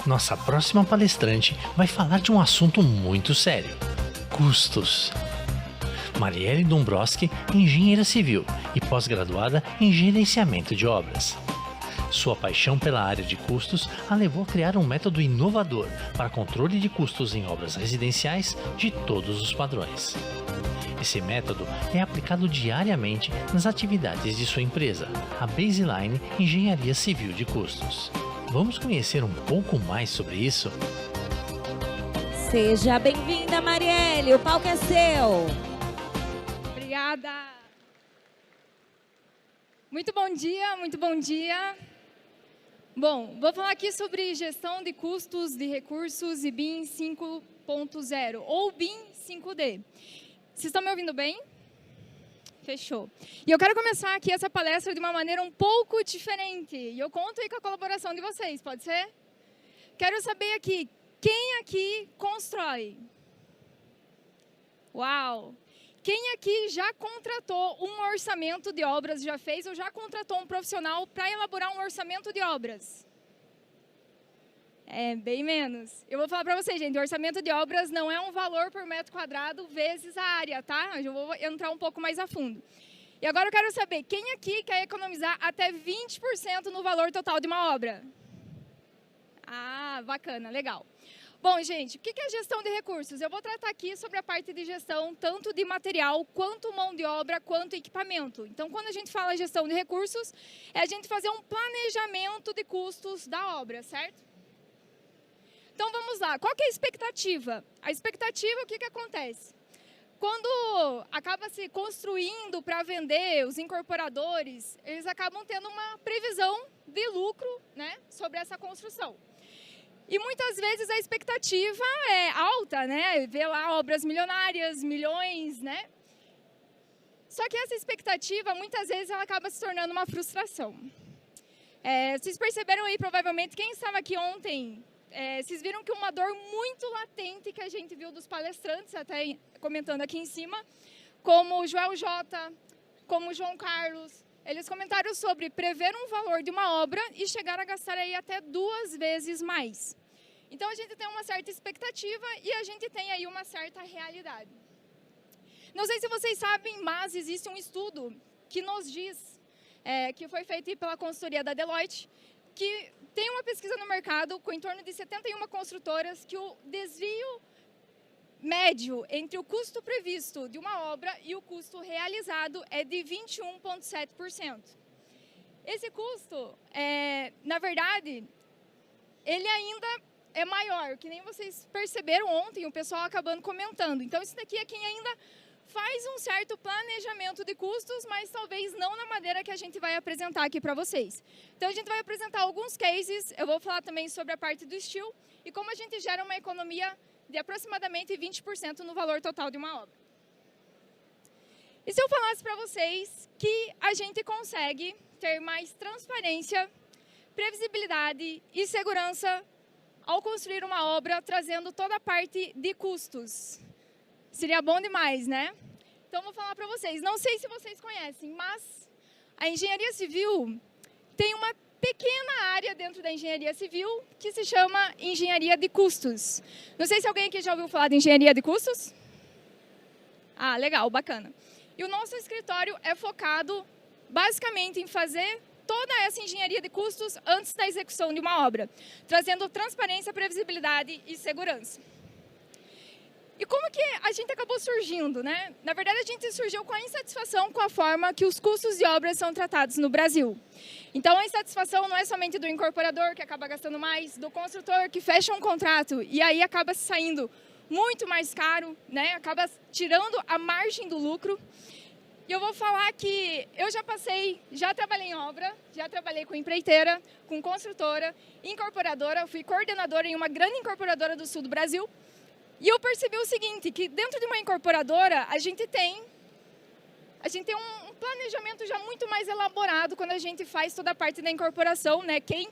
Nossa próxima palestrante vai falar de um assunto muito sério: custos. Marielle Dombrowski é engenheira civil e pós-graduada em gerenciamento de obras. Sua paixão pela área de custos a levou a criar um método inovador para controle de custos em obras residenciais de todos os padrões. Esse método é aplicado diariamente nas atividades de sua empresa, a Baseline Engenharia Civil de Custos. Vamos conhecer um pouco mais sobre isso? Seja bem-vinda, Marielle, o palco é seu. Obrigada. Muito bom dia, muito bom dia. Bom, vou falar aqui sobre gestão de custos de recursos e BIM 5.0 ou BIM 5D. Vocês estão me ouvindo bem? Fechou. E eu quero começar aqui essa palestra de uma maneira um pouco diferente. E eu conto aí com a colaboração de vocês, pode ser? Quero saber aqui, quem aqui constrói? Uau! Quem aqui já contratou um orçamento de obras, já fez ou já contratou um profissional para elaborar um orçamento de obras? É, bem menos. Eu vou falar para vocês, gente, o orçamento de obras não é um valor por metro quadrado vezes a área, tá? Eu vou entrar um pouco mais a fundo. E agora eu quero saber, quem aqui quer economizar até 20% no valor total de uma obra? Ah, bacana, legal. Bom, gente, o que é gestão de recursos? Eu vou tratar aqui sobre a parte de gestão, tanto de material, quanto mão de obra, quanto equipamento. Então, quando a gente fala gestão de recursos, é a gente fazer um planejamento de custos da obra, certo? Então, vamos lá. Qual que é a expectativa? A expectativa, o que acontece? Quando acaba se construindo para vender, os incorporadores, eles acabam tendo uma previsão de lucro, né, sobre essa construção. E muitas vezes a expectativa é alta, né? Vê lá obras milionárias, milhões, né? Só que essa expectativa, muitas vezes, ela acaba se tornando uma frustração. Vocês perceberam aí, provavelmente, quem estava aqui ontem, vocês viram que uma dor muito latente que a gente viu dos palestrantes, até comentando aqui em cima, como o Joel J., como o João Carlos, eles comentaram sobre prever um valor de uma obra e chegar a gastar aí até 2 vezes mais. Então, a gente tem uma certa expectativa e a gente tem aí uma certa realidade. Não sei se vocês sabem, mas existe um estudo que nos diz, que foi feito pela consultoria da Deloitte, que tem uma pesquisa no mercado com em torno de 71 construtoras que o desvio médio entre o custo previsto de uma obra e o custo realizado é de 21,7%. Esse custo, na verdade, ele ainda é maior, que nem vocês perceberam ontem, o pessoal acabando comentando. Então, isso daqui é quem ainda faz um certo planejamento de custos, mas talvez não na maneira que a gente vai apresentar aqui para vocês. Então, a gente vai apresentar alguns cases, eu vou falar também sobre a parte do steel e como a gente gera uma economia de aproximadamente 20% no valor total de uma obra. E se eu falasse para vocês que a gente consegue ter mais transparência, previsibilidade e segurança ao construir uma obra, trazendo toda a parte de custos? Seria bom demais, né? Então, vou falar para vocês. Não sei se vocês conhecem, mas a engenharia civil tem uma pequena área dentro da engenharia civil que se chama engenharia de custos. Não sei se alguém aqui já ouviu falar de engenharia de custos. Ah, legal, bacana. E o nosso escritório é focado basicamente em fazer toda essa engenharia de custos antes da execução de uma obra, trazendo transparência, previsibilidade e segurança. E como que a gente acabou surgindo, né? Na verdade, a gente surgiu com a insatisfação com a forma que os custos de obras são tratados no Brasil. Então, a insatisfação não é somente do incorporador, que acaba gastando mais, do construtor, que fecha um contrato e aí acaba saindo muito mais caro, né? Acaba tirando a margem do lucro. E eu vou falar que eu já trabalhei em obra, já trabalhei com empreiteira, com construtora, incorporadora, fui coordenadora em uma grande incorporadora do sul do Brasil. E eu percebi o seguinte, que dentro de uma incorporadora, a gente tem um planejamento já muito mais elaborado quando a gente faz toda a parte da incorporação, né? Quem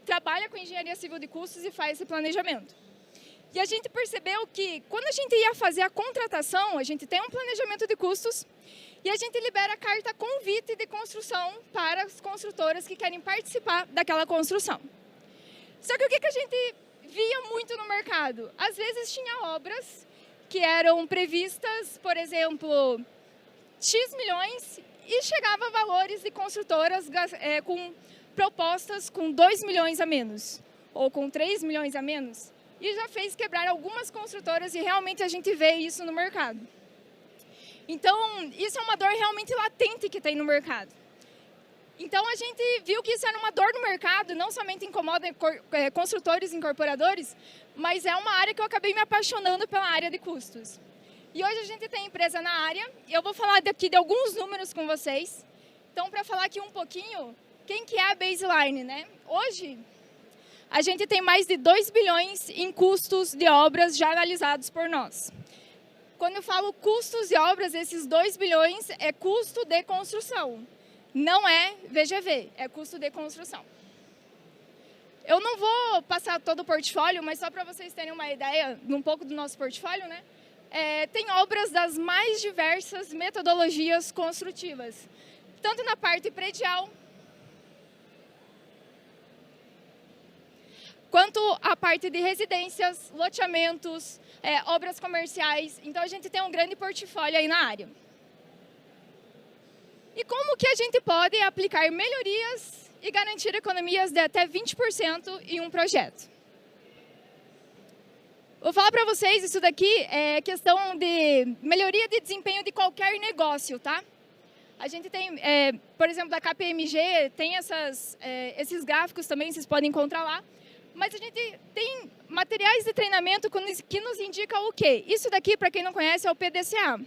trabalha com engenharia civil de custos e faz esse planejamento. E a gente percebeu que quando a gente ia fazer a contratação, a gente tem um planejamento de custos e a gente libera a carta convite de construção para as construtoras que querem participar daquela construção. Só que o que a gente via muito no mercado. Às vezes tinha obras que eram previstas, por exemplo, X milhões e chegava a valores de construtoras com propostas com 2 milhões a menos ou com 3 milhões a menos. E já fez quebrar algumas construtoras e realmente a gente vê isso no mercado. Então, isso é uma dor realmente latente que tem no mercado. Então, a gente viu que isso era uma dor no mercado, não somente incomoda construtores e incorporadores, mas é uma área que eu acabei me apaixonando pela área de custos. E hoje a gente tem empresa na área, e eu vou falar aqui de alguns números com vocês. Então, para falar aqui um pouquinho, quem que é a Baseline, né? Hoje, a gente tem mais de 2 bilhões em custos de obras já analisados por nós. Quando eu falo custos de obras, esses 2 bilhões é custo de construção. Não é VGV, é custo de construção. Eu não vou passar todo o portfólio, mas só para vocês terem uma ideia de um pouco do nosso portfólio, né? Tem obras das mais diversas metodologias construtivas, tanto na parte predial, quanto a parte de residências, loteamentos, obras comerciais. Então, a gente tem um grande portfólio aí na área. E como que a gente pode aplicar melhorias e garantir economias de até 20% em um projeto? Vou falar para vocês, isso daqui é questão de melhoria de desempenho de qualquer negócio, tá? A gente tem, por exemplo, da KPMG, tem esses gráficos também, vocês podem encontrar lá. Mas a gente tem materiais de treinamento que nos indicam o quê? Isso daqui, para quem não conhece, é o PDCA.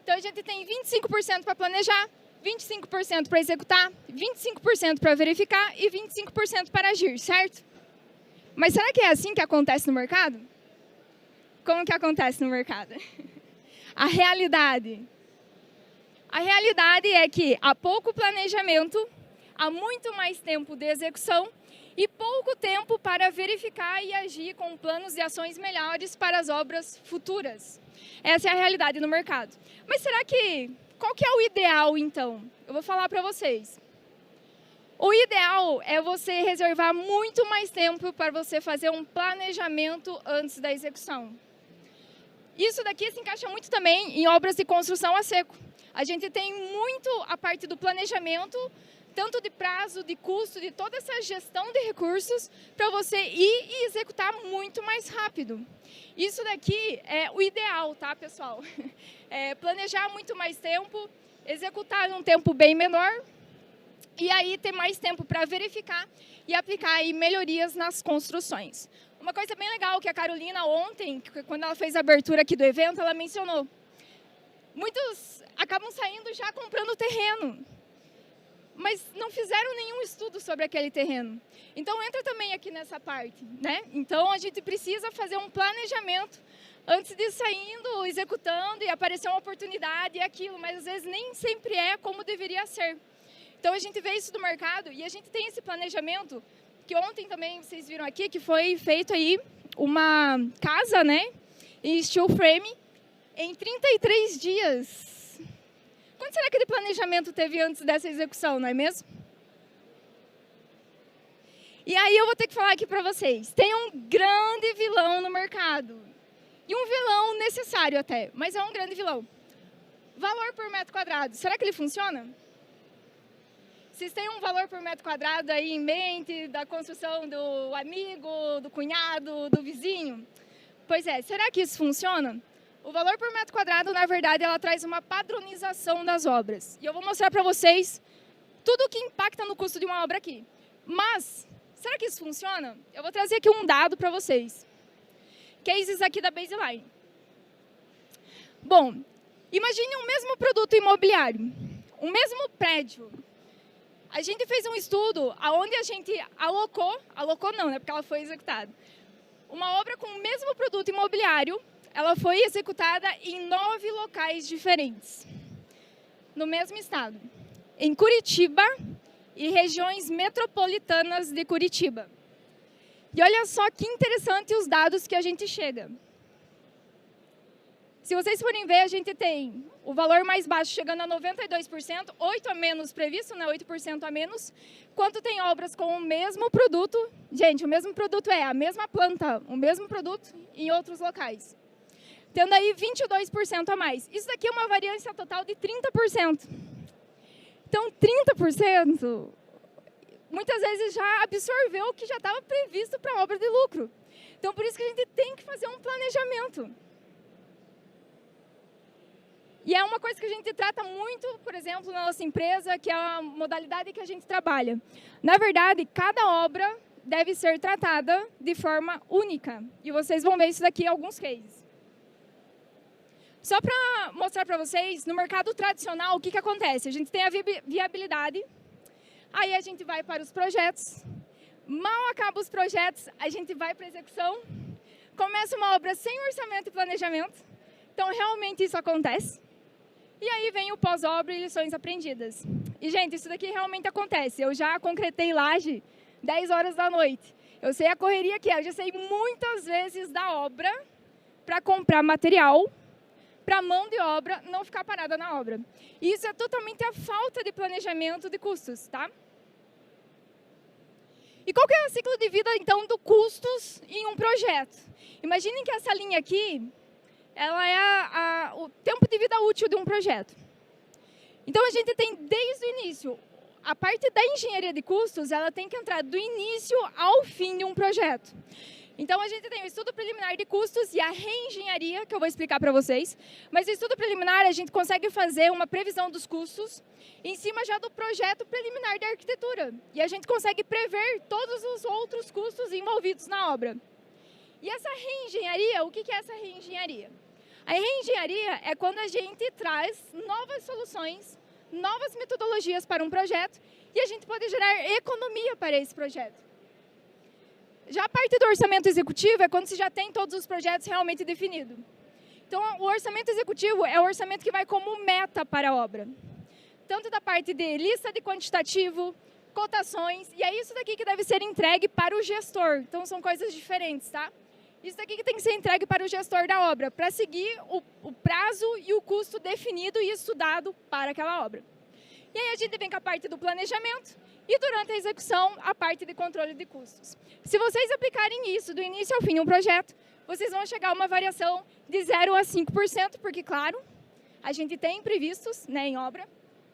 Então, a gente tem 25% para planejar, 25% para executar, 25% para verificar e 25% para agir, certo? Mas será que é assim que acontece no mercado? Como que acontece no mercado? A realidade é que há pouco planejamento, há muito mais tempo de execução e pouco tempo para verificar e agir com planos de ações melhores para as obras futuras. Essa é a realidade no mercado. Mas será que, qual que é o ideal, então? Eu vou falar para vocês. O ideal é você reservar muito mais tempo para você fazer um planejamento antes da execução. Isso daqui se encaixa muito também em obras de construção a seco. A gente tem muito a parte do planejamento, tanto de prazo, de custo, de toda essa gestão de recursos, para você ir e executar muito mais rápido. Isso daqui é o ideal, tá, pessoal? Planejar muito mais tempo, executar em um tempo bem menor, e aí ter mais tempo para verificar e aplicar aí melhorias nas construções. Uma coisa bem legal que a Carolina ontem, quando ela fez a abertura aqui do evento, ela mencionou. Muitos acabam saindo já comprando terreno, mas não fizeram nenhum estudo sobre aquele terreno. Então, entra também aqui nessa parte, né? Então, a gente precisa fazer um planejamento antes de saindo, executando e aparecer uma oportunidade e aquilo, mas às vezes nem sempre é como deveria ser. Então, a gente vê isso do mercado e a gente tem esse planejamento, que ontem também vocês viram aqui, que foi feito aí uma casa, né, em steel frame, em 33 dias. Quanto será que de planejamento teve antes dessa execução, não é mesmo? E aí eu vou ter que falar aqui para vocês. Tem um grande vilão no mercado. E um vilão necessário até, mas é um grande vilão. Valor por metro quadrado. Será que ele funciona? Vocês têm um valor por metro quadrado aí em mente, da construção do amigo, do cunhado, do vizinho? Pois é, será que isso funciona? O valor por metro quadrado, na verdade, ela traz uma padronização das obras. E eu vou mostrar para vocês tudo o que impacta no custo de uma obra aqui. Mas, será que isso funciona? Eu vou trazer aqui um dado para vocês. Cases aqui da Baseline. Bom, imagine um mesmo produto imobiliário, um mesmo prédio. A gente fez um estudo onde a gente alocou não, né, porque ela foi executada. Uma obra com o mesmo produto imobiliário, ela foi executada em 9 locais diferentes, no mesmo estado. Em Curitiba e regiões metropolitanas de Curitiba. E olha só que interessante os dados que a gente chega. Se vocês forem ver, a gente tem o valor mais baixo chegando a 92%, 8% a menos previsto, né, 8% a menos, quanto tem obras com o mesmo produto. Gente, o mesmo produto é a mesma planta, o mesmo produto em outros locais. Tendo aí 22% a mais. Isso daqui é uma variância total de 30%. Então, 30%, muitas vezes já absorveu o que já estava previsto para a obra de lucro. Então, por isso que a gente tem que fazer um planejamento. E é uma coisa que a gente trata muito, por exemplo, na nossa empresa, que é a modalidade que a gente trabalha. Na verdade, cada obra deve ser tratada de forma única. E vocês vão ver isso daqui em alguns cases. Só para mostrar para vocês, no mercado tradicional, o que acontece? A gente tem a viabilidade, aí a gente vai para os projetos, mal acaba os projetos, a gente vai para a execução, começa uma obra sem orçamento e planejamento, então realmente isso acontece. E aí vem o pós-obra e lições aprendidas. E, gente, isso daqui realmente acontece. Eu já concretei laje 10 horas da noite. Eu sei a correria que é. Eu já sei muitas vezes da obra para comprar material, para a mão de obra não ficar parada na obra. E isso é totalmente a falta de planejamento de custos, tá? E qual que é o ciclo de vida, então, do custos em um projeto? Imaginem que essa linha aqui, ela é o tempo de vida útil de um projeto. Então, a gente tem desde o início, a parte da engenharia de custos, ela tem que entrar do início ao fim de um projeto. Então, a gente tem o estudo preliminar de custos e a reengenharia, que eu vou explicar para vocês. Mas o estudo preliminar, a gente consegue fazer uma previsão dos custos em cima já do projeto preliminar de arquitetura. E a gente consegue prever todos os outros custos envolvidos na obra. E essa reengenharia, o que é essa reengenharia? A reengenharia é quando a gente traz novas soluções, novas metodologias para um projeto e a gente pode gerar economia para esse projeto. Já a parte do orçamento executivo é quando se já tem todos os projetos realmente definidos. Então, o orçamento executivo é o orçamento que vai como meta para a obra. Tanto da parte de lista de quantitativo, cotações, e é isso daqui que deve ser entregue para o gestor. Então, são coisas diferentes, tá? Isso daqui que tem que ser entregue para o gestor da obra, para seguir o prazo e o custo definido e estudado para aquela obra. E aí a gente vem com a parte do planejamento e durante a execução, a parte de controle de custos. Se vocês aplicarem isso do início ao fim de um projeto, vocês vão chegar a uma variação de 0% a 5%, porque, claro, a gente tem imprevistos, né, em obra,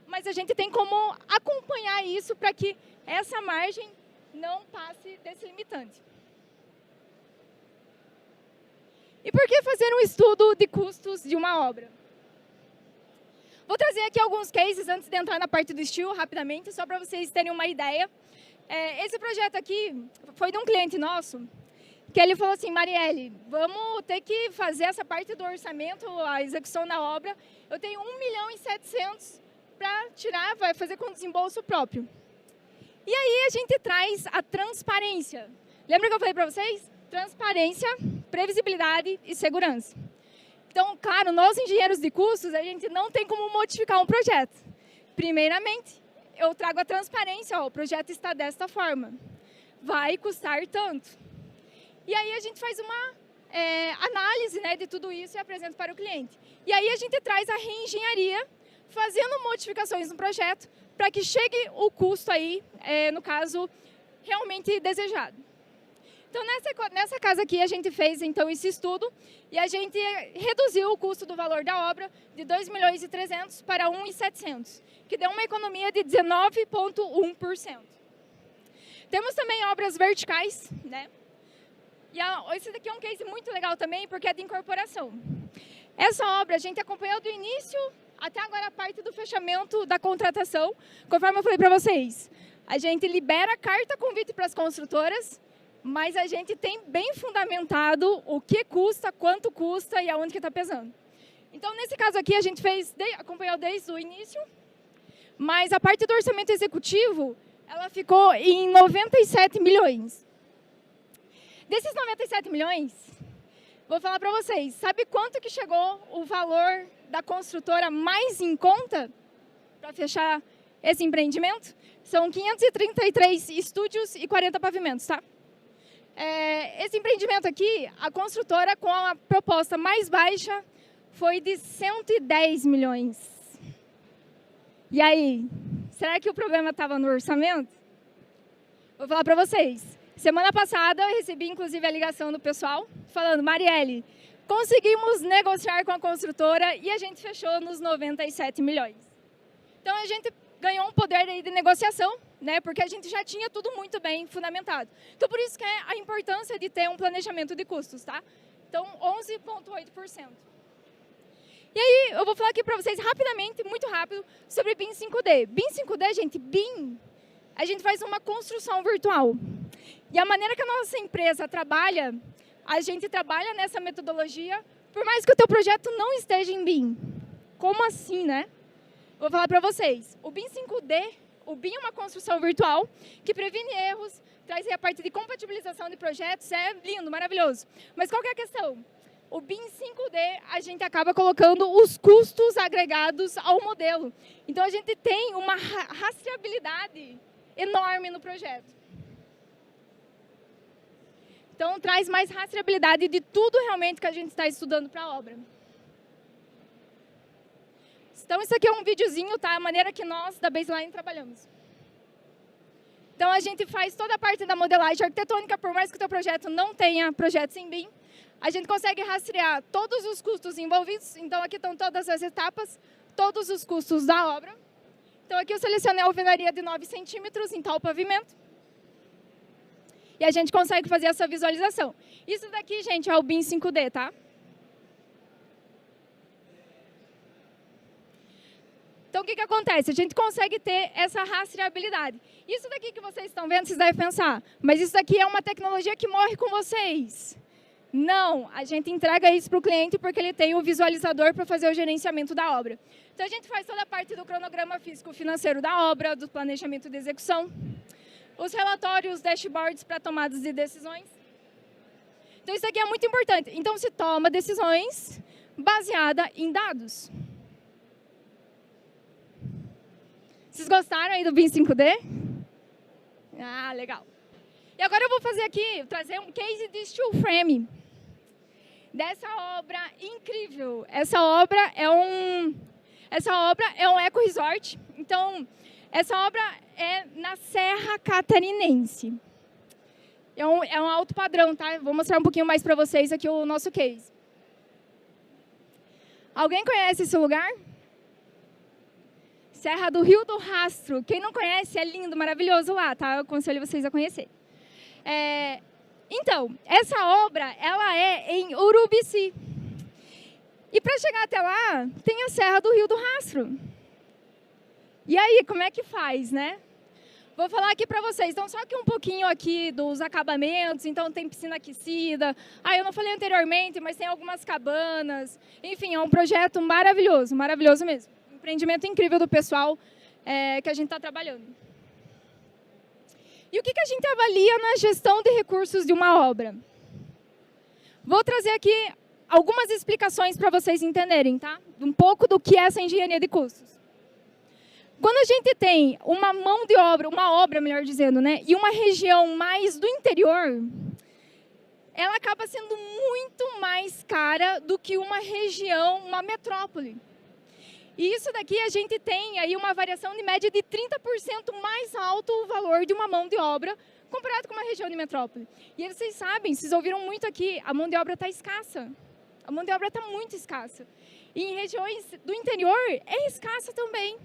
mas a gente tem como acompanhar isso para que essa margem não passe desse limitante. E por que fazer um estudo de custos de uma obra? Vou trazer aqui alguns cases antes de entrar na parte do estilo, rapidamente, só para vocês terem uma ideia. Esse projeto aqui foi de um cliente nosso, que ele falou assim, Marielle, vamos ter que fazer essa parte do orçamento, a execução da obra. Eu tenho 1.700.000 para tirar, vai fazer com desembolso próprio. E aí a gente traz a transparência. Lembra que eu falei para vocês? Transparência, previsibilidade e segurança. Então, claro, nós engenheiros de custos, a gente não tem como modificar um projeto. Primeiramente, eu trago a transparência, ó, o projeto está desta forma, vai custar tanto. E aí a gente faz uma análise, né, de tudo isso e apresenta para o cliente. E aí a gente traz a reengenharia, fazendo modificações no projeto, para que chegue o custo aí, no caso, realmente desejado. Então, nessa casa aqui, a gente fez, então, esse estudo e a gente reduziu o custo do valor da obra de 2.300.000 para 1.700.000, que deu uma economia de 19,1%. Temos também obras verticais, né? E esse daqui é um case muito legal também, porque é de incorporação. Essa obra a gente acompanhou do início até agora a parte do fechamento da contratação, conforme eu falei para vocês. A gente libera carta convite para as construtoras, mas a gente tem bem fundamentado o que custa, quanto custa e aonde que está pesando. Então, nesse caso aqui, a gente acompanhou desde o início, mas a parte do orçamento executivo, ela ficou em 97 milhões. Desses 97 milhões, vou falar para vocês, sabe quanto que chegou o valor da construtora mais em conta para fechar esse empreendimento? São 533 estúdios e 40 pavimentos, tá? Esse empreendimento aqui, a construtora com a proposta mais baixa foi de 110 milhões. E aí, será que o problema estava no orçamento? Vou falar para vocês. Semana passada eu recebi inclusive a ligação do pessoal falando: Marielle, conseguimos negociar com a construtora e a gente fechou nos 97 milhões. Então a gente ganhou um poder aí de negociação, né? Porque a gente já tinha tudo muito bem fundamentado. Então por isso que é a importância de ter um planejamento de custos, tá? Então 11,8%. E aí eu vou falar aqui para vocês rapidamente, muito rápido, sobre BIM 5D. BIM 5D, gente, BIM, a gente faz uma construção virtual. E a maneira que a nossa empresa trabalha, a gente trabalha nessa metodologia, por mais que o teu projeto não esteja em BIM. Como assim, né? Vou falar para vocês. O BIM 5D, o BIM é uma construção virtual que previne erros, traz aí a parte de compatibilização de projetos, é lindo, maravilhoso. Mas qual que é a questão? O BIM 5D, a gente acaba colocando os custos agregados ao modelo. Então, a gente tem uma rastreabilidade enorme no projeto. Então, traz mais rastreabilidade de tudo realmente que a gente está estudando para a obra. Então, isso aqui é um videozinho, tá? A maneira que nós, da Baseline, trabalhamos. Então, a gente faz toda a parte da modelagem arquitetônica, por mais que o teu projeto não tenha projetos em BIM, a gente consegue rastrear todos os custos envolvidos. Então, aqui estão todas as etapas, todos os custos da obra. Então, aqui eu selecionei a alvenaria de 9 centímetros em tal pavimento. E a gente consegue fazer essa visualização. Isso daqui, gente, é o BIM 5D, tá? Então, o que acontece? A gente consegue ter essa rastreabilidade. Isso daqui que vocês estão vendo, vocês devem pensar, mas isso daqui é uma tecnologia que morre com vocês. Não, a gente entrega isso para o cliente porque ele tem o visualizador para fazer o gerenciamento da obra. Então, a gente faz toda a parte do cronograma físico-financeiro da obra, do planejamento de execução, os relatórios, dashboards para tomadas de decisões. Então, isso aqui é muito importante. Então, se toma decisões baseadas em dados. Vocês gostaram aí do BIM 5D? Ah, legal. E agora eu vou fazer aqui, trazer um case de steel frame. Dessa obra incrível. Essa obra é um eco-resort. Então, essa obra é na Serra Catarinense. É um alto padrão, tá? Vou mostrar um pouquinho mais para vocês aqui o nosso case. Alguém conhece esse lugar? Serra do Rio do Rastro. Quem não conhece, é lindo, maravilhoso lá, tá? Eu aconselho vocês a conhecer. Então, essa obra, ela é em Urubici. E para chegar até lá, tem a Serra do Rio do Rastro. E aí, como é que faz, né? Vou falar aqui para vocês. Então, só que um pouquinho aqui dos acabamentos. Então, tem piscina aquecida. Eu não falei anteriormente, mas tem algumas cabanas. Enfim, é um projeto maravilhoso, maravilhoso mesmo. Um empreendimento incrível do pessoal que a gente está trabalhando. E o que a gente avalia na gestão de recursos de uma obra? Vou trazer aqui algumas explicações para vocês entenderem, tá? Um pouco do que é essa engenharia de custos. Quando a gente tem uma mão de obra, uma obra, melhor dizendo, né, e uma região mais do interior, ela acaba sendo muito mais cara do que uma região, uma metrópole. E isso daqui a gente tem aí uma variação de média de 30% mais alto o valor de uma mão de obra comparado com uma região de metrópole. E aí vocês sabem, vocês ouviram muito aqui, a mão de obra está escassa. A mão de obra está muito escassa. E em regiões do interior é escassa também.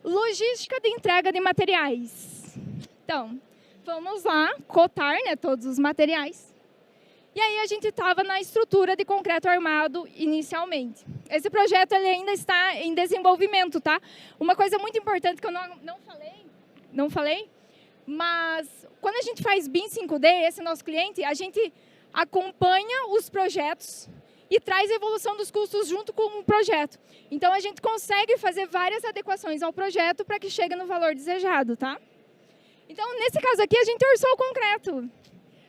Logística de entrega de materiais. Então, vamos lá cotar, né, todos os materiais. E aí a gente estava na estrutura de concreto armado inicialmente. Esse projeto ele ainda está em desenvolvimento, tá? Uma coisa muito importante que eu não falei, mas quando a gente faz BIM 5D, esse nosso cliente, a gente acompanha os projetos e traz a evolução dos custos junto com o projeto. Então, a gente consegue fazer várias adequações ao projeto para que chegue no valor desejado, tá? Então, nesse caso aqui, a gente orçou o concreto.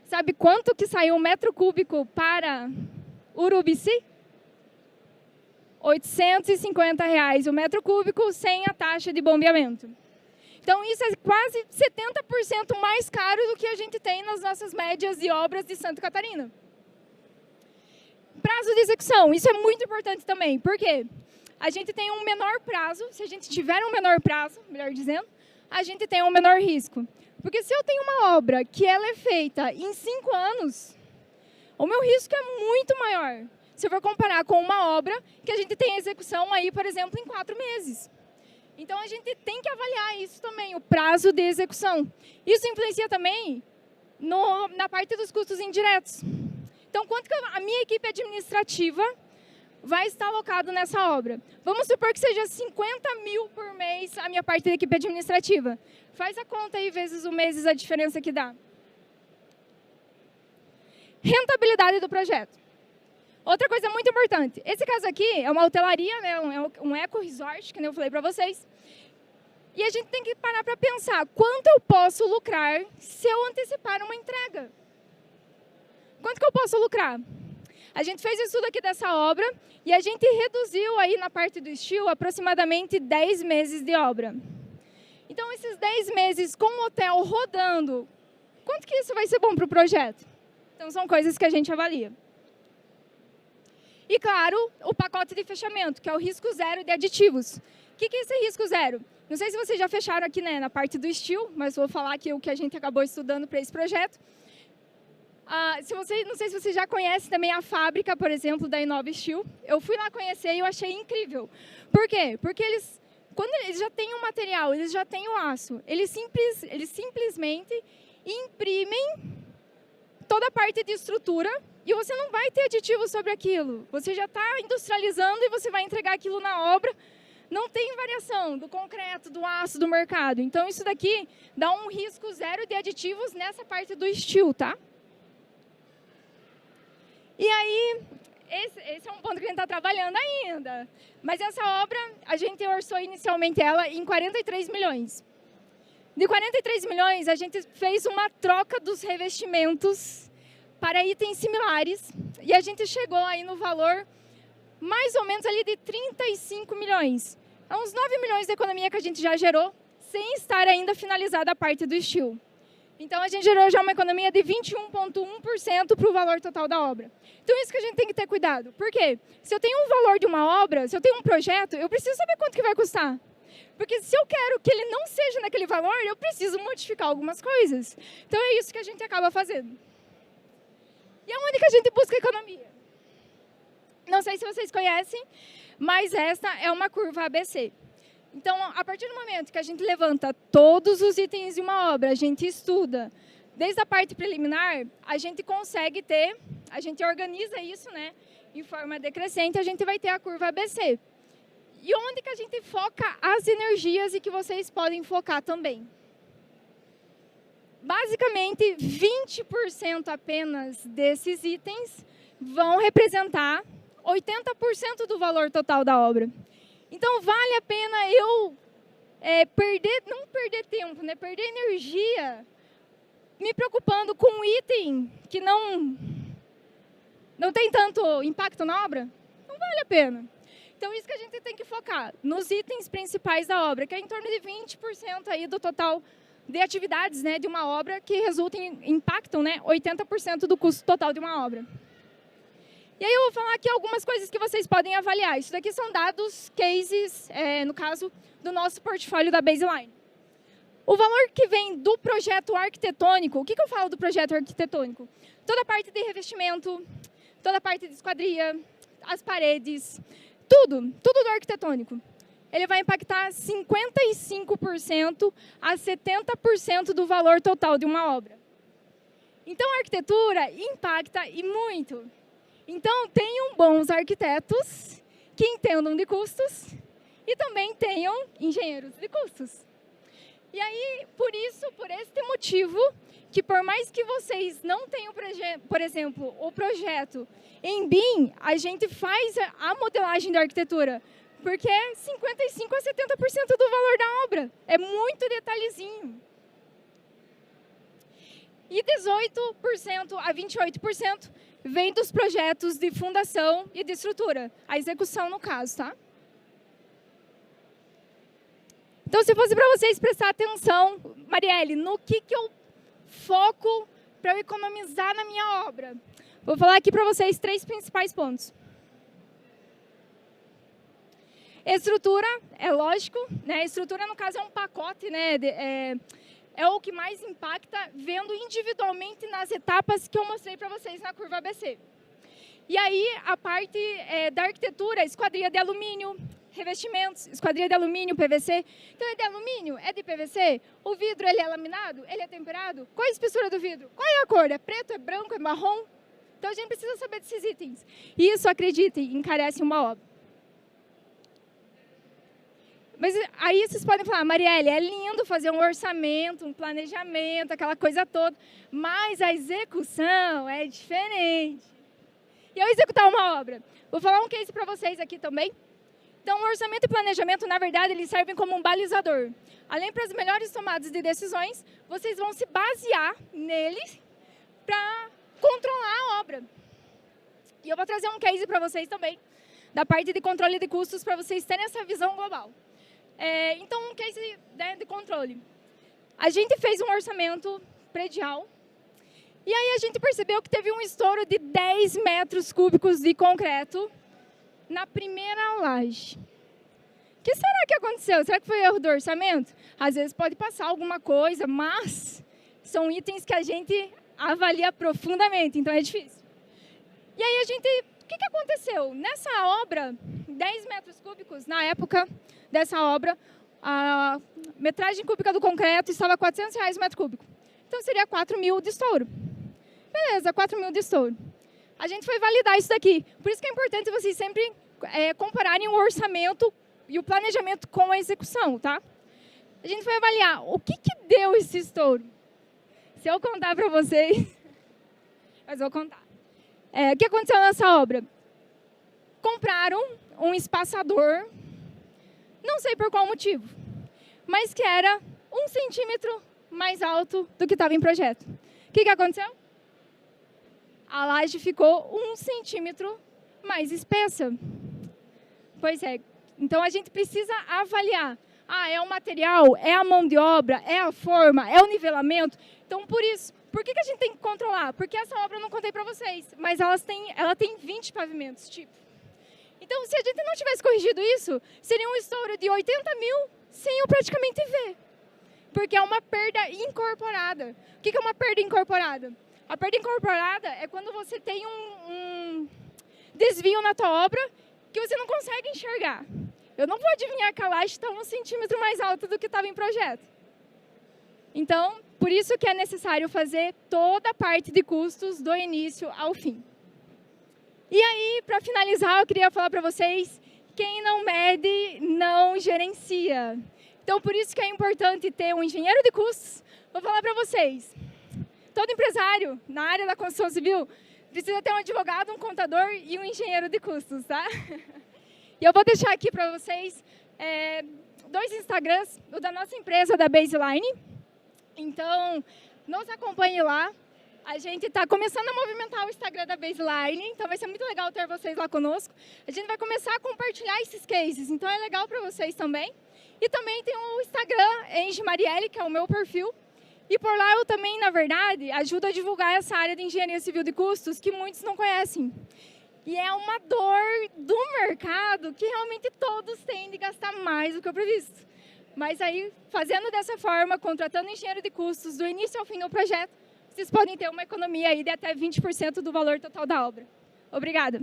Sabe quanto que saiu um metro cúbico para Urubici? R$ 850 o metro cúbico sem a taxa de bombeamento. Então, isso é quase 70% mais caro do que a gente tem nas nossas médias de obras de Santa Catarina. Prazo de execução, isso é muito importante também. Por quê? A gente tem um menor prazo, se a gente tiver um menor prazo, melhor dizendo, a gente tem um menor risco. Porque se eu tenho uma obra que ela é feita em 5 anos, o meu risco é muito maior. Se eu for comparar com uma obra que a gente tem execução aí, por exemplo, em 4 meses. Então, a gente tem que avaliar isso também, o prazo de execução. Isso influencia também na parte dos custos indiretos. Então, quanto que a minha equipe administrativa vai estar alocado nessa obra? Vamos supor que seja 50 mil por mês a minha parte da equipe administrativa. Faz a conta aí, vezes o mês, a diferença que dá. Rentabilidade do projeto. Outra coisa muito importante. Esse caso aqui é uma hotelaria, né, um eco-resort, que nem eu falei para vocês. E a gente tem que parar para pensar, quanto eu posso lucrar se eu antecipar uma entrega? Quanto que eu posso lucrar? A gente fez o estudo aqui dessa obra e a gente reduziu aí na parte do estilo aproximadamente 10 meses de obra. Então, esses 10 meses com o hotel rodando, quanto que isso vai ser bom para o projeto? Então, são coisas que a gente avalia. E, claro, o pacote de fechamento, que é o risco zero de aditivos. O que é esse risco zero? Não sei se vocês já fecharam aqui, né, na parte do estilo, mas vou falar aqui o que a gente acabou estudando para esse projeto. Não sei se você já conhece também a fábrica, por exemplo, da Inova Steel. Eu fui lá conhecer e eu achei incrível. Por quê? Porque quando eles já têm o material, eles já têm o aço, eles simplesmente imprimem toda a parte de estrutura e você não vai ter aditivo sobre aquilo. Você já está industrializando e você vai entregar aquilo na obra. Não tem variação do concreto, do aço, do mercado. Então, isso daqui dá um risco zero de aditivos nessa parte do steel, tá? E aí, esse é um ponto que a gente está trabalhando ainda. Mas essa obra, a gente orçou inicialmente ela em 43 milhões. De 43 milhões, a gente fez uma troca dos revestimentos para itens similares. E a gente chegou aí no valor mais ou menos ali de 35 milhões. É uns 9 milhões de economia que a gente já gerou, sem estar ainda finalizada a parte do estilo. Então, a gente gerou já uma economia de 21,1% para o valor total da obra. Então, isso que a gente tem que ter cuidado. Por quê? Se eu tenho um valor de uma obra, se eu tenho um projeto, eu preciso saber quanto que vai custar. Porque se eu quero que ele não seja naquele valor, eu preciso modificar algumas coisas. Então, é isso que a gente acaba fazendo. E aonde que a gente busca economia? Não sei se vocês conhecem, mas esta é uma curva ABC. Então, a partir do momento que a gente levanta todos os itens de uma obra, a gente estuda, desde a parte preliminar, a gente consegue ter, a gente organiza isso, né, em forma decrescente, a gente vai ter a curva ABC. E onde que a gente foca as energias e que vocês podem focar também? Basicamente, 20% apenas desses itens vão representar 80% do valor total da obra. Então, vale a pena eu não perder tempo, né? Perder energia me preocupando com um item que não tem tanto impacto na obra? Não vale a pena. Então, isso que a gente tem que focar nos itens principais da obra, que é em torno de 20% aí do total de atividades, né, de uma obra que impactam, né, 80% do custo total de uma obra. E aí eu vou falar aqui algumas coisas que vocês podem avaliar. Isso daqui são dados, cases, no caso, do nosso portfólio da Baseline. O valor que vem do projeto arquitetônico, o que eu falo do projeto arquitetônico? Toda a parte de revestimento, toda a parte de esquadria, as paredes, tudo do arquitetônico. Ele vai impactar 55% a 70% do valor total de uma obra. Então, a arquitetura impacta e muito. Então, tenham bons arquitetos que entendam de custos e também tenham engenheiros de custos. E aí, por este motivo, que por mais que vocês não tenham, por exemplo, o projeto em BIM, a gente faz a modelagem da arquitetura, porque é 55% a 70% do valor da obra. É muito detalhezinho. E 18% a 28% vem dos projetos de fundação e de estrutura. A execução, no caso, tá? Então, se fosse para vocês prestar atenção, Marielle, no que eu foco para eu economizar na minha obra? Vou falar aqui para vocês 3 principais pontos. Estrutura, é lógico, né? Estrutura, no caso, é um pacote, né? É o que mais impacta, vendo individualmente nas etapas que eu mostrei para vocês na curva ABC. E aí, a parte da arquitetura, esquadria de alumínio, revestimentos, esquadria de alumínio, PVC. Então, é de alumínio? É de PVC? O vidro, ele é laminado? Ele é temperado? Qual é a espessura do vidro? Qual é a cor? É preto, é branco, é marrom? Então, a gente precisa saber desses itens. E isso, acreditem, encarece uma obra. Mas aí vocês podem falar, Marielle, é lindo fazer um orçamento, um planejamento, aquela coisa toda, mas a execução é diferente. E eu executar uma obra. Vou falar um case para vocês aqui também. Então, o orçamento e planejamento, na verdade, eles servem como um balizador. Além para as melhores tomadas de decisões, vocês vão se basear neles para controlar a obra. E eu vou trazer um case para vocês também, da parte de controle de custos, para vocês terem essa visão global. Então, um case, né, de controle. A gente fez um orçamento predial, e aí a gente percebeu que teve um estouro de 10 metros cúbicos de concreto na primeira laje. O que será que aconteceu? Será que foi erro do orçamento? Às vezes pode passar alguma coisa, mas são itens que a gente avalia profundamente, então é difícil. E aí a gente... O que aconteceu? Nessa obra, 10 metros cúbicos, na época dessa obra, a metragem cúbica do concreto estava R$ 400 o metro cúbico. Então, seria 4 mil de estouro. Beleza, 4 mil de estouro. A gente foi validar isso daqui. Por isso que é importante vocês sempre compararem o orçamento e o planejamento com a execução, tá? A gente foi avaliar o que deu esse estouro. Se eu contar para vocês... Mas eu vou contar. O que aconteceu nessa obra? Compraram um espaçador, não sei por qual motivo, mas que era 1 centímetro mais alto do que estava em projeto. O que aconteceu? A laje ficou 1 centímetro mais espessa. Pois é. Então, a gente precisa avaliar. É o material, é a mão de obra, é a forma, é o nivelamento. Então, por isso... Por que a gente tem que controlar? Porque essa obra eu não contei para vocês, mas ela tem 20 pavimentos, tipo. Então, se a gente não tivesse corrigido isso, seria um estouro de 80 mil sem eu praticamente ver. Porque é uma perda incorporada. O que é uma perda incorporada? A perda incorporada é quando você tem um desvio na tua obra que você não consegue enxergar. Eu não vou adivinhar que a laje está 1 centímetro mais alta do que estava em projeto. Então, por isso que é necessário fazer toda a parte de custos do início ao fim. E aí, para finalizar, eu queria falar para vocês, quem não mede, não gerencia. Então, por isso que é importante ter um engenheiro de custos. Vou falar para vocês, todo empresário na área da construção civil precisa ter um advogado, um contador e um engenheiro de custos, tá? E eu vou deixar aqui para vocês 2 Instagrams, o da nossa empresa, da Baseline. Então, nos acompanhe lá. A gente está começando a movimentar o Instagram da Baseline, então vai ser muito legal ter vocês lá conosco. A gente vai começar a compartilhar esses cases, então é legal para vocês também. E também tem o Instagram, Enge Marielle, que é o meu perfil. E por lá eu também, na verdade, ajudo a divulgar essa área de engenharia civil de custos que muitos não conhecem. E é uma dor do mercado que realmente todos têm de gastar mais do que o previsto. Mas aí, fazendo dessa forma, contratando engenheiro de custos do início ao fim do projeto, vocês podem ter uma economia aí de até 20% do valor total da obra. Obrigada.